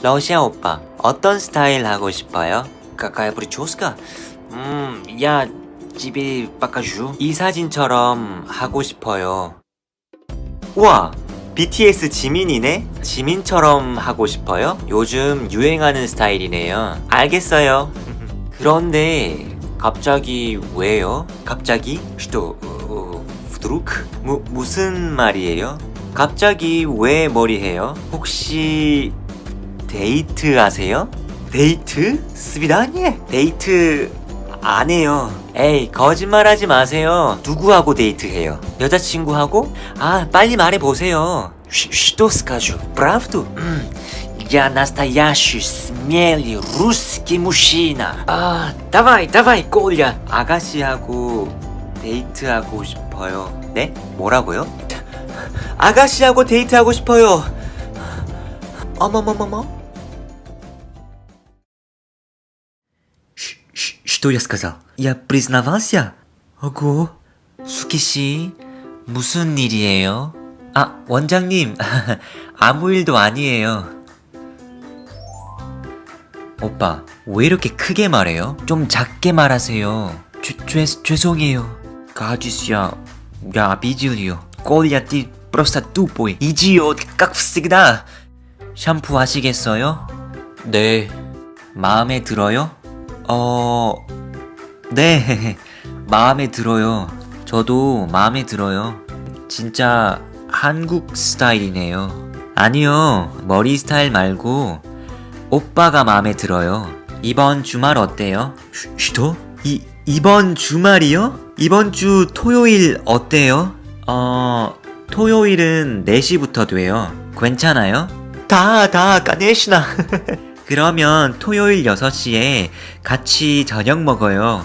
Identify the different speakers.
Speaker 1: 러시아 오빠, 어떤 스타일 하고 싶어요? Какая прическа? я тебе покажу. 이 사진처럼 하고 싶어요. 우와! BTS 지민이네? 지민처럼 하고 싶어요? 요즘 유행하는 스타일이네요. 알겠어요. 그런데 갑자기 왜요? 갑자기? что? вдруг? 무슨 말이에요? 갑자기 왜 머리해요? 혹시 데이트 하세요? 데이트? 스비다니에? 데이트 안 해요. 에이, 거짓말하지 마세요. 누구하고 데이트해요? 여자친구하고? 아, 빨리 말해보세요. Что скажу? правду? Я настоящий смелый русский мужчина. 아, давай, 꼴야. 아가씨하고 데이트하고 싶어요. 네? 뭐라고요? 아가씨하고 데이트하고 싶어요. 어머머머머. Что я сказал? Я признавался? ого. 수키씨, 무슨 일이에요? 아, 원장님, 아무 일도 아니에요. 오빠, 왜 이렇게 크게 말해요? 좀 작게 말하세요. 죄송해요. Гадюсья, я обидел ее. Коля, ты просто тупой. Идиот, как всегда. 샴푸 하시겠어요? 네. 마음에 들어요? 네. 마음에 들어요. 저도 마음에 들어요. 진짜 한국 스타일이네요. 아니요, 머리 스타일 말고 오빠가 마음에 들어요. 이번 주말 어때요? что? 이번 주말이요? 이번 주 토요일 어때요? 토요일은 4시부터 돼요. 괜찮아요? конечно. 그러면 토요일 6시에 같이 저녁 먹어요.